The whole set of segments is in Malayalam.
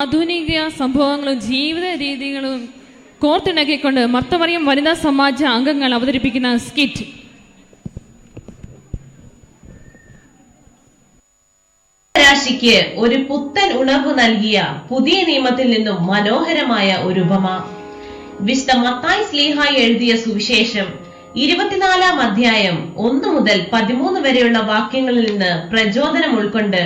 ആധുനിക സംഭവങ്ങളും ജീവിത രീതികളും കോർത്തിണക്കിക്കൊണ്ട് മർത്തമറിയം വനിതാ സമാജ അംഗങ്ങൾ അവതരിപ്പിക്കുന്ന സ്കിറ്റ്. രാശിക്ക് ഒരു പുത്തൻ ഉണർവ് നൽകിയ പുതിയ നിയമത്തിൽ നിന്നും മനോഹരമായ ഒരു ഉപമ. വിശുദ്ധ മത്തായി ശ്ലീഹായി എഴുതിയ സുവിശേഷം 24-ാം അധ്യായം 1 മുതൽ 13 വരെയുള്ള വാക്യങ്ങളിൽ നിന്ന് പ്രചോദനം ഉൾക്കൊണ്ട്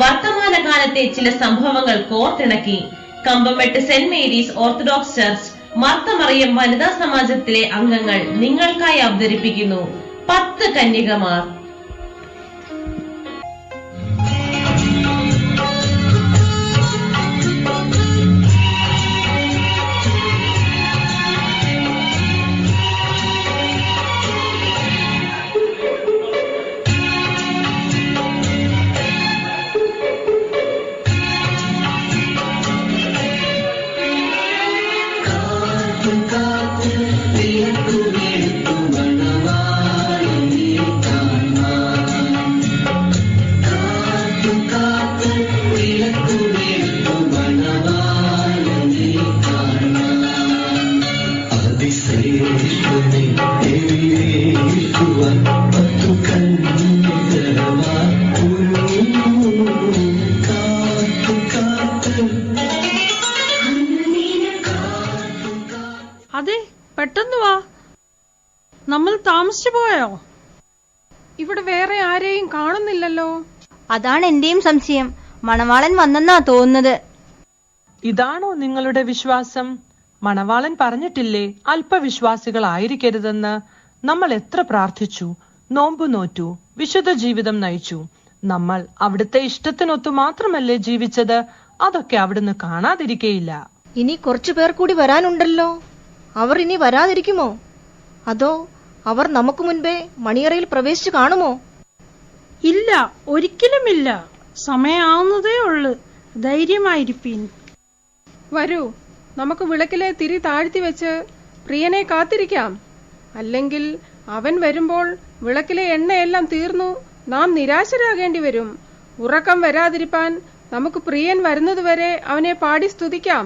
വർത്തമാനകാലത്തെ ചില സംഭവങ്ങൾ കോർത്തിണക്കി Kambammettu saint Mary's orthodox church Marth Mariam വനിതാ സമാജത്തിലെ അംഗങ്ങൾ നിങ്ങൾക്കായി അവതരിപ്പിക്കുന്നു 10 കന്യകമാർ. അതെ, പെട്ടെന്ന് വാ. നമ്മൾ താമസിച്ചു പോയോ? ഇവിടെ വേറെ ആരെയും കാണുന്നില്ലല്ലോ. അതാണ് എന്റെയും സംശയം. മണവാളൻ വന്നെന്നാ തോന്നുന്നത്. ഇതാണോ നിങ്ങളുടെ വിശ്വാസം? മണവാളൻ പറഞ്ഞിട്ടില്ലേ അല്പവിശ്വാസികളായിരിക്കരുതെന്ന്? നമ്മൾ എത്ര പ്രാർത്ഥിച്ചു, നോമ്പ് നോറ്റു, വിശുദ്ധ ജീവിതം നയിച്ചു. നമ്മൾ അവിടുത്തെ ഇഷ്ടത്തിനൊത്തു മാത്രമല്ലേ ജീവിച്ചത്? അതൊക്കെ അവിടുന്ന് കാണാതിരിക്കയില്ല. ഇനി കുറച്ചു പേർ കൂടി വരാനുണ്ടല്ലോ. അവർ ഇനി വരാതിരിക്കുമോ? അതോ അവർ നമുക്ക് മുൻപേ മണിയറയിൽ പ്രവേശിച്ചു കാണുമോ? ഇല്ല, ഒരിക്കലുമില്ല. സമയാവുന്നതേ ഉള്ളു. ധൈര്യമായിരിപ്പീൻ. വരൂ, നമുക്ക് വിളക്കിലെ തിരി താഴ്ത്തി വെച്ച് പ്രിയനെ കാത്തിരിക്കാം. അല്ലെങ്കിൽ അവൻ വരുമ്പോൾ വിളക്കിലെ എണ്ണയെല്ലാം തീർന്നു നാം നിരാശരാകേണ്ടി വരും. ഉറക്കം വരാതിരിപ്പാൻ നമുക്ക് പ്രിയൻ വരുന്നതുവരെ അവനെ പാടി സ്തുതിക്കാം.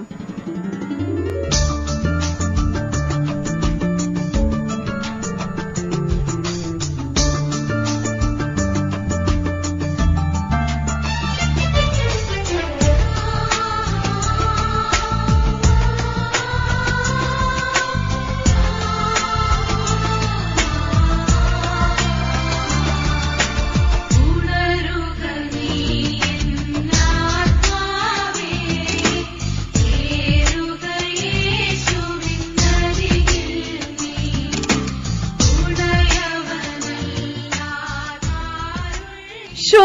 ഷോ,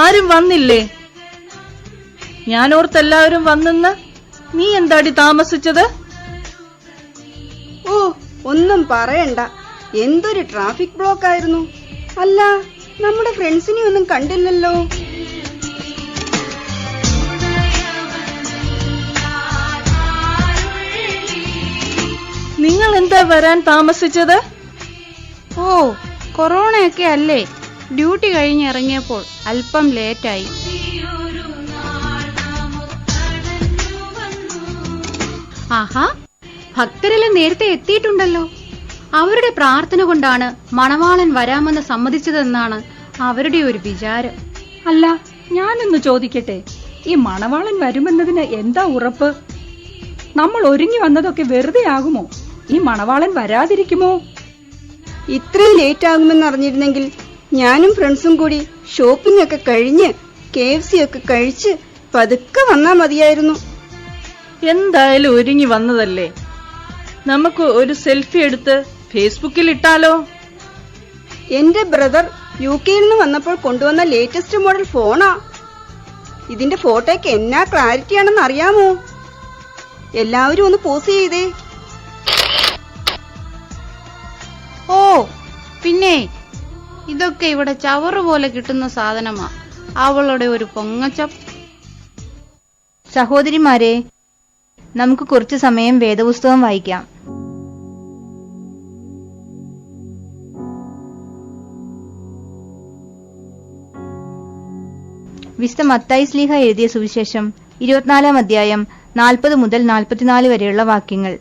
ആരും വന്നില്ലേ? ഞാനോർത്തെല്ലാവരും വന്നെന്ന്. നീ എന്താടി താമസിച്ചത്? ഓ, ഒന്നും പറയണ്ട. എന്തൊരു ട്രാഫിക് ബ്ലോക്ക് ആയിരുന്നു. അല്ല, നമ്മുടെ ഫ്രണ്ട്സിനെ ഒന്നും കണ്ടില്ലല്ലോ. നിങ്ങൾ എന്താ വരാൻ താമസിച്ചത്? ഓ, കൊറോണയൊക്കെ അല്ലേ. ഡ്യൂട്ടി കഴിഞ്ഞിറങ്ങിയപ്പോൾ അല്പം ലേറ്റായി. ആഹാ, ഭക്തരെല്ലാം നേരത്തെ എത്തിയിട്ടുണ്ടല്ലോ. അവരുടെ പ്രാർത്ഥന കൊണ്ടാണ് മണവാളൻ വരാമെന്ന് സമ്മതിച്ചതെന്നാണ് അവരുടെ ഒരു വിചാരം. അല്ല, ഞാനൊന്ന് ചോദിക്കട്ടെ, ഈ മണവാളൻ വരുമെന്നതിന് എന്താ ഉറപ്പ്? നമ്മൾ ഒരുങ്ങി വന്നതൊക്കെ വെറുതെ ആകുമോ? ഈ മണവാളൻ വരാതിരിക്കുമോ? ഇത്രയും ലേറ്റ് ആകുമെന്ന് അറിഞ്ഞിരുന്നെങ്കിൽ ഞാനും ഫ്രണ്ട്സും കൂടി ഷോപ്പിംഗ് ഒക്കെ കഴിഞ്ഞ് KFC ഒക്കെ കഴിച്ച് പതുക്കെ വന്നാ മതിയായിരുന്നു. എന്തായാലും ഒരുങ്ങി വന്നതല്ലേ, നമുക്ക് ഒരു സെൽഫി എടുത്ത് ഫേസ്ബുക്കിൽ ഇട്ടാലോ? എന്റെ ബ്രദർ UK നിന്ന് വന്നപ്പോൾ കൊണ്ടുവന്ന ലേറ്റസ്റ്റ് മോഡൽ ഫോണാ. ഇതിന്റെ ഫോട്ടോയ്ക്ക് എന്നാ ക്ലാരിറ്റി ആണെന്ന് അറിയാമോ? എല്ലാവരും ഒന്ന് പോസ് ചെയ്തേ. ഓ, പിന്നെ ഇതൊക്കെ ഇവിടെ ചവറ് പോലെ കിട്ടുന്ന സാധനമാ. അവളുടെ ഒരു പൊങ്ങച്ചം. സഹോദരിമാരെ, നമുക്ക് കുറച്ചു സമയം വേദപുസ്തകം വായിക്കാം. വിശുദ്ധ മത്തായി ശ്ലീഹ എഴുതിയ സുവിശേഷം 24 അധ്യായം 40 മുതൽ 44 വരെയുള്ള വാക്യങ്ങൾ.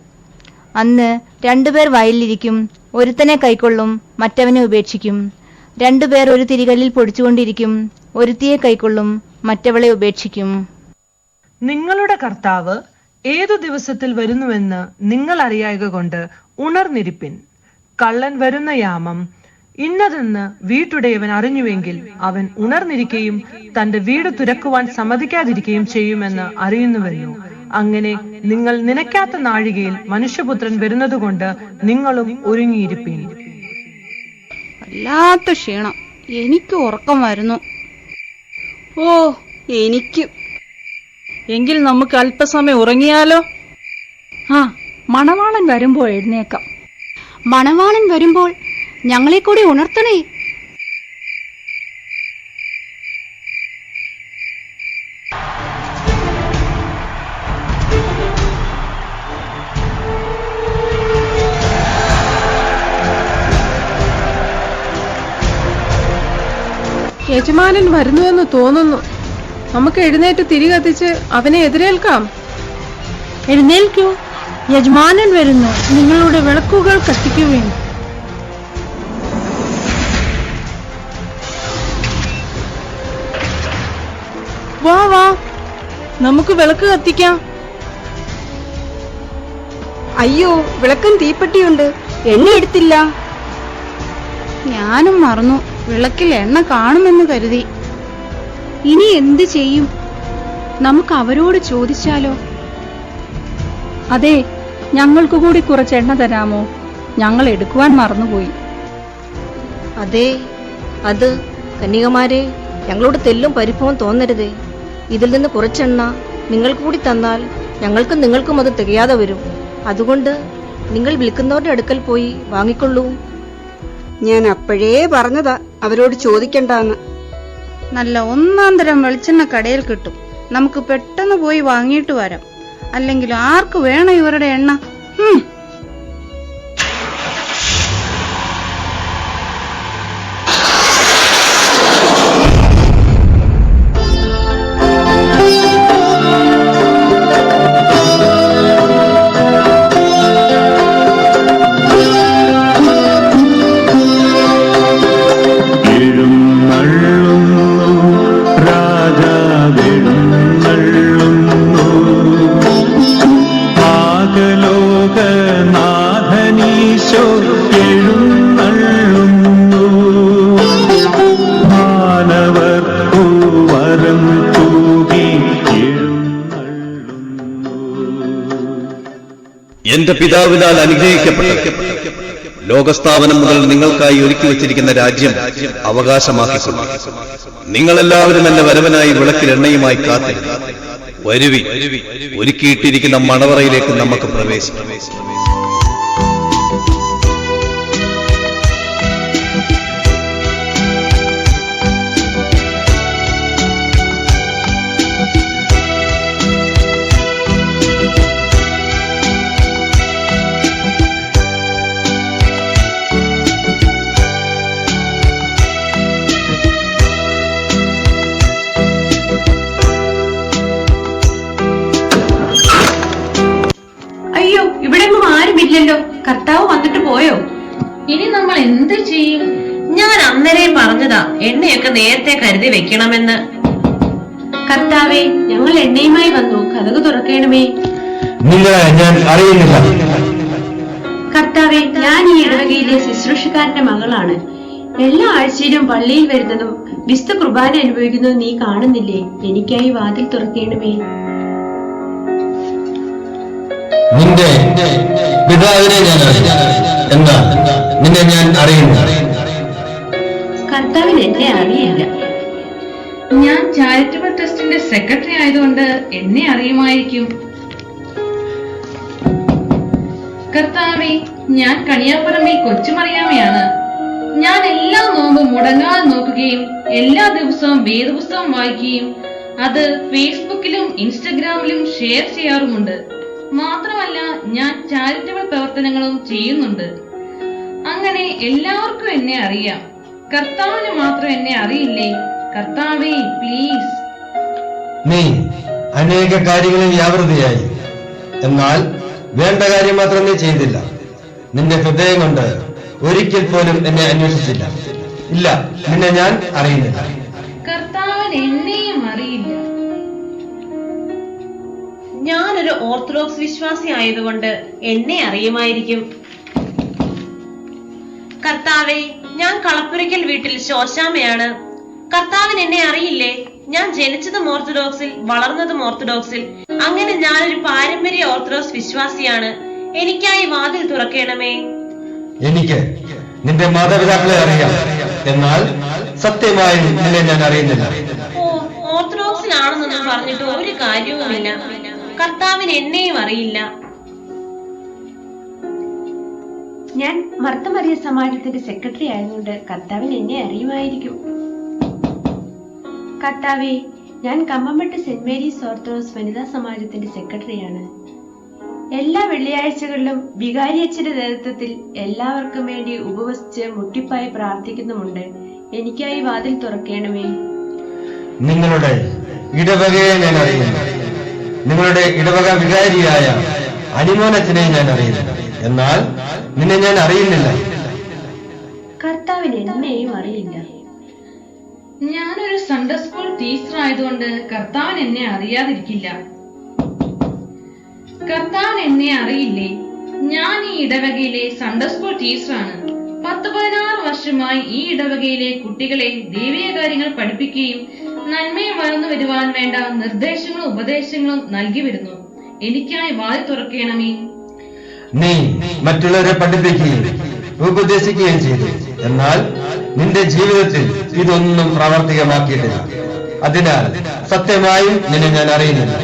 അന്ന് 2 പേർ വയലിലിരിക്കും, ഒരുത്തനെ കൈക്കൊള്ളും, മറ്റവനെ ഉപേക്ഷിക്കും. 2 പേർ ഒരു തിരികല്ലിൽ പൊടിച്ചുകൊണ്ടിരിക്കും, ഒരുത്തിയെ കൈക്കൊള്ളും, മറ്റവളെ ഉപേക്ഷിക്കും. നിങ്ങളുടെ കർത്താവ് ഏതു ദിവസത്തിൽ വരുന്നുവെന്ന് നിങ്ങൾ അറിയായക കൊണ്ട് ഉണർന്നിരിപ്പിൻ. കള്ളൻ വരുന്ന യാമം ഇന്നതെന്ന് വീട്ടുടയവൻ അറിഞ്ഞുവെങ്കിൽ അവൻ ഉണർന്നിരിക്കുകയും തന്റെ വീട് തുറക്കുവാൻ സമ്മതിക്കാതിരിക്കുകയും ചെയ്യുമെന്ന് അറിയുന്നുവല്ലോ. അങ്ങനെ നിങ്ങൾ നനയ്ക്കാത്ത നാഴികയിൽ മനുഷ്യപുത്രൻ വരുന്നതുകൊണ്ട് നിങ്ങളും ഒരുങ്ങിയിരിപ്പീൻ. വല്ലാത്ത ക്ഷീണം, എനിക്ക് ഉറക്കം വരുന്നു. ഓ, എനിക്ക്. എങ്കിൽ നമുക്ക് അല്പസമയം ഉറങ്ങിയാലോ? ആ, മണവാളൻ വരുമ്പോൾ എഴുന്നേക്കാം. മണവാളൻ വരുമ്പോൾ ഞങ്ങളെ കൂടി ഉണർത്തണേ. യജമാനൻ വരുന്നുവെന്ന് തോന്നുന്നു. നമുക്ക് എഴുന്നേറ്റ് തിരി കത്തിച്ച് അവനെ എതിരേൽക്കാം. എഴുന്നേൽക്കൂ, യജമാനൻ വരുന്നു. നിങ്ങളുടെ വിളക്കുകൾ കത്തിക്കുവേൻ. വാ വാ, നമുക്ക് വിളക്ക് കത്തിക്കാം. അയ്യോ, വിളക്കും തീപ്പെട്ടിയുണ്ട്, എണ്ണ എടുത്തില്ല. ഞാനും മറന്നു, വിളക്കിൽ എണ്ണ കാണുമെന്ന് കരുതി. ഇനി എന്ത് ചെയ്യും? നമുക്ക് അവരോട് ചോദിച്ചാലോ? അതെ, ഞങ്ങൾക്ക് കൂടി കുറച്ച് എണ്ണ തരാമോ? ഞങ്ങൾ എടുക്കുവാൻ മറന്നുപോയി. അതെ, അത് കന്യകമാരെ, ഞങ്ങളോട് തെല്ലും പരിഭവം തോന്നരുതേ. ഇതിൽ നിന്ന് കുറച്ചെണ്ണ നിങ്ങൾക്ക് കൂടി തന്നാൽ ഞങ്ങൾക്കും നിങ്ങൾക്കും അത് തികയാതെ വരും. അതുകൊണ്ട് നിങ്ങൾ വിൽക്കുന്നവരുടെ അടുക്കൽ പോയി വാങ്ങിക്കൊള്ളൂ. ഞാൻ അപ്പോഴേ പറഞ്ഞതാ അവരോട് ചോദിക്കണ്ടാന്ന്. നല്ല 1-ാം തരം വെളിച്ചെണ്ണ കടയിൽ കിട്ടും. നമുക്ക് പെട്ടെന്ന് പോയി വാങ്ങിയിട്ട് വരാം. അല്ലെങ്കിൽ ആർക്ക് വേണം ഇവരുടെ എണ്ണ? എന്റെ പിതാവിനാൽ അനുഗ്രഹിക്കപ്പെട്ട ലോകസ്ഥാപനം മുതൽ നിങ്ങൾക്കായി ഒരുക്കി വച്ചിരിക്കുന്ന രാജ്യം അവകാശമാക്കിക്കൊള്ളു. നിങ്ങളെല്ലാവരും എന്റെ വരവനായി വിളക്കിൽ എണ്ണയുമായി കാത്തിരുന്നു. വരുവി, ഒരുക്കിയിട്ടിരിക്കുന്ന മണവറയിലേക്ക് നമുക്ക് പ്രവേശിക്കാം. ഇല്ലല്ലോ, കർത്താവ് വന്നിട്ട് പോയോ? ഇനി നമ്മൾ എന്ത് ചെയ്യും? ഞാൻ അന്നേരം പറഞ്ഞതാ എണ്ണയൊക്കെ നേരത്തെ കരുതി വെക്കണമെന്ന്. കർത്താവേ, ഞങ്ങൾ എണ്ണയുമായി വന്നു, കതക് തുറക്കണമേ. ഞാൻ അറിയുന്നില്ല. കർത്താവേ, ഞാൻ ഈ ഇടവകയിലെ ശുശ്രൂഷക്കാരന്റെ മകളാണ്. എല്ലാ ആഴ്ചയിലും പള്ളിയിൽ വരുന്നതും വിശുദ്ധ കുർബാന അനുഭവിക്കുന്നതും നീ കാണുന്നില്ലേ? എനിക്കായി വാതിൽ തുറക്കണമേ. നിന്റെ പിതാവിനെ ഞാൻ അറിയാം, എന്താ നിന്നെ ഞാൻ അറിയുന്നു. കർത്താവിന് എന്നെ അറിയില്ല. ഞാൻ ചാരിറ്റബിൾ ട്രസ്റ്റിന്റെ സെക്രട്ടറി ആയതുകൊണ്ട് എന്നെ അറിയുമായിരിക്കും. കർത്താവേ, ഞാൻ കണിയാപ്പറമ്പിൽ കൊച്ചുമറിയാമയാണ്. ഞാൻ എല്ലാ നോമ്പും മുടങ്ങാതെ നോക്കുകയും എല്ലാ ദിവസവും വേദപുസ്തകം വായിക്കുകയും അത് ഫേസ്ബുക്കിലും ഇൻസ്റ്റഗ്രാമിലും ഷെയർ ചെയ്യാറുമുണ്ട്. മാത്രമല്ല, ഞാൻ ചാരിറ്റബിൾ പ്രവർത്തനങ്ങളും ചെയ്യുന്നുണ്ട്. അങ്ങനെ എല്ലാവർക്കും എന്നെ അറിയാം. കർത്താവിന് മാത്രം എന്നെ അറിയില്ലേ? കർത്താവേ, പ്ലീസ്. നീ അനേക കാര്യങ്ങളിൽ വ്യാപൃതിയായി. എന്നാൽ വേണ്ട കാര്യം മാത്രം നീ ചെയ്തില്ല. നിന്റെ ഹൃദയം കൊണ്ട് ഒരിക്കൽ പോലും എന്നെ അന്വേഷിച്ചില്ല. ഇല്ല, നിന്നെ ഞാൻ അറിയുന്നില്ല. കർത്താവിന് എന്നെയും അറിയില്ല. ഞാനൊരു ഓർത്തഡോക്സ് വിശ്വാസി ആയതുകൊണ്ട് എന്നെ അറിയുമായിരിക്കും. കർത്താവെ, ഞാൻ കളപ്പുരയ്ക്കൽ വീട്ടിൽ ശോശാമയാണ്. കർത്താവിന് എന്നെ അറിയില്ലേ? ഞാൻ ജനിച്ചതും ഓർത്തഡോക്സിൽ, വളർന്നതും ഓർത്തഡോക്സിൽ. അങ്ങനെ ഞാനൊരു പാരമ്പര്യ ഓർത്തഡോക്സ് വിശ്വാസിയാണ്. എനിക്കായി വാതിൽ തുറക്കണമേ. എനിക്ക് നിന്റെ മാതാപിതാക്കളെ അറിയാം, എന്നാൽ സത്യമായും നിന്നെ ഞാൻ അറിയുന്നില്ല. ഓ, ഓർത്തഡോക്സിലാണെന്നൊന്നും പറഞ്ഞിട്ട് ഒരു കാര്യവുമില്ല. കർത്താവിന് എന്നെയും അറിയില്ല. ഞാൻ മർത്തമറിയ സമാജത്തിന്റെ സെക്രട്ടറി ആയതുകൊണ്ട് കർത്താവിന് എന്നെ അറിയുമായിരിക്കും. കർത്താവെ, ഞാൻ കമ്മമ്പട്ട് സെന്റ് മേരീസ് ഓർത്തഡോക്സ് വനിതാ സമാജത്തിന്റെ സെക്രട്ടറിയാണ്. എല്ലാ വെള്ളിയാഴ്ചകളിലും വികാരിയച്ഛന്റെ നേതൃത്വത്തിൽ എല്ലാവർക്കും വേണ്ടി ഉപവസിച്ച് മുട്ടിപ്പായി പ്രാർത്ഥിക്കുന്നുമുണ്ട്. എനിക്കായി വാതിൽ തുറക്കണമേ. നിങ്ങളുടെ ഇടവകയെ ഞാൻ അറിയുന്നു. നിങ്ങളുടെ ഇടവക വികാരിയായ അനിമോനത്തിനെ ഞാൻ അറിയുന്നു, എന്നാൽ നിന്നെ ഞാൻ അറിയുന്നില്ല. കർത്താവിന് എന്നെയും അറിയില്ല. ഞാനൊരു സൺഡേ സ്കൂൾ ടീച്ചർ ആയതുകൊണ്ട് കർത്താവിന് എന്നെ അറിയാതിരിക്കില്ല. കർത്താവിന് എന്നെ അറിയില്ലേ? ഞാൻ ഈ ഇടവകയിലെ സൺഡേ സ്കൂൾ ടീച്ചറാണ്. 10-16 വർഷമായി ഈ ഇടവകയിലെ കുട്ടികളെ ദൈവീയ കാര്യങ്ങൾ പഠിപ്പിക്കുകയും നന്മയെ വളർന്നു വരുവാൻ വേണ്ട നിർദ്ദേശങ്ങളും ഉപദേശങ്ങളും നൽകി വരുന്നു. എനിക്കായി വാതിൽ തുറക്കണമേ. നീ മറ്റുള്ളവരെ പഠിപ്പിക്കുകയും ഉപദേശിക്കുകയും ചെയ്തു, എന്നാൽ നിന്റെ ജീവിതത്തിൽ ഇതൊന്നും പ്രാവർത്തികമാക്കിയിട്ടില്ല. അതിനാൽ സത്യമായും നിന്നെ ഞാൻ അറിയുന്നില്ല.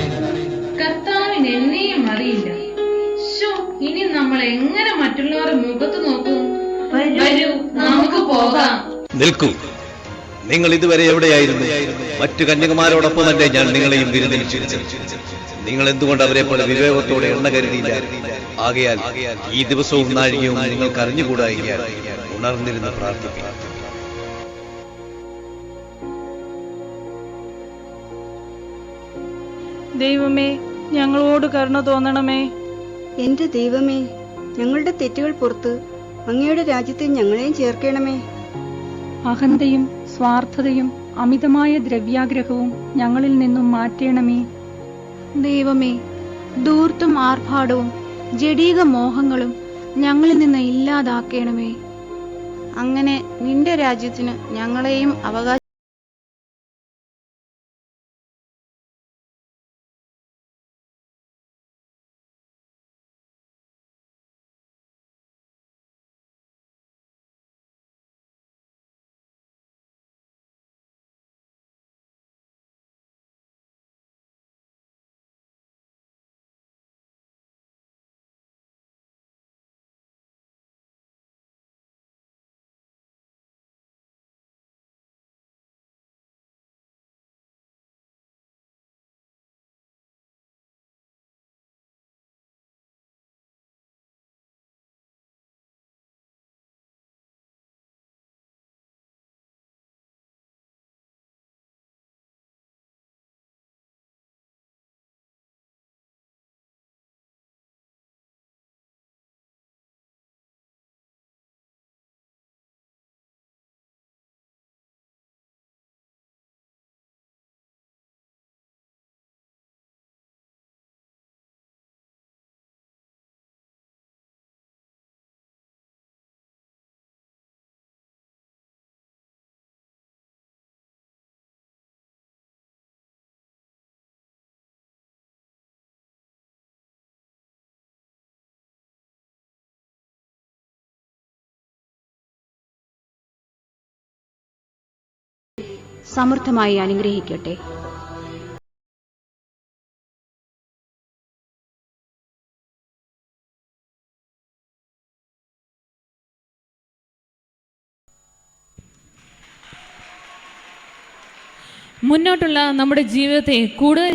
കർത്താവിന് എന്നെയും അറിയില്ല. ഇനി നമ്മൾ എങ്ങനെ മറ്റുള്ളവരുടെ മുഖത്ത് നോക്കും? വരൂ, നമുക്ക് പോകാം. നിൽക്കൂ. നിങ്ങൾ ഇതുവരെ എവിടെയായിരുന്നു? മറ്റു കന്യകമാരോടൊപ്പമല്ലേ ഞാൻ നിങ്ങളെയും വിരുന്നിൽ ക്ഷണിച്ചത്? നിങ്ങൾ എന്തുകൊണ്ട് അവരെ പോലെ വിവേകത്തോടെ എണ്ണ കരുതിയില്ല? ആകയാൽ ഈ ദിവസവും നാഴികയും നിങ്ങൾക്ക് അറിഞ്ഞുകൂടായില്ല. ഉണർന്നിരുന്ന് പ്രാർത്ഥിക്കുക. ദൈവമേ, ഞങ്ങളോട് കരുണ തോന്നണമേ. എന്റെ ദൈവമേ, ഞങ്ങളുടെ തെറ്റുകൾ പുറത്ത് അങ്ങയുടെ രാജ്യത്തിൽ ഞങ്ങളെയും ചേർക്കണമേ. അഹന്തയും സ്വാർത്ഥതയും അമിതമായ ദ്രവ്യാഗ്രഹവും ഞങ്ങളിൽ നിന്നും മാറ്റണമേ. ദൈവമേ, ധൂർത്തും ആർഭാടവും ജഡീക മോഹങ്ങളും ഞങ്ങളിൽ നിന്ന് ഇല്ലാതാക്കണമേ. അങ്ങനെ നിന്റെ രാജ്യത്തിന് ഞങ്ങളെയും അവകാശം സമൃദ്ധമായി അനുഗ്രഹിക്കട്ടെ. മുന്നോട്ടുള്ള നമ്മുടെ ജീവിതത്തെ കൂടുതൽ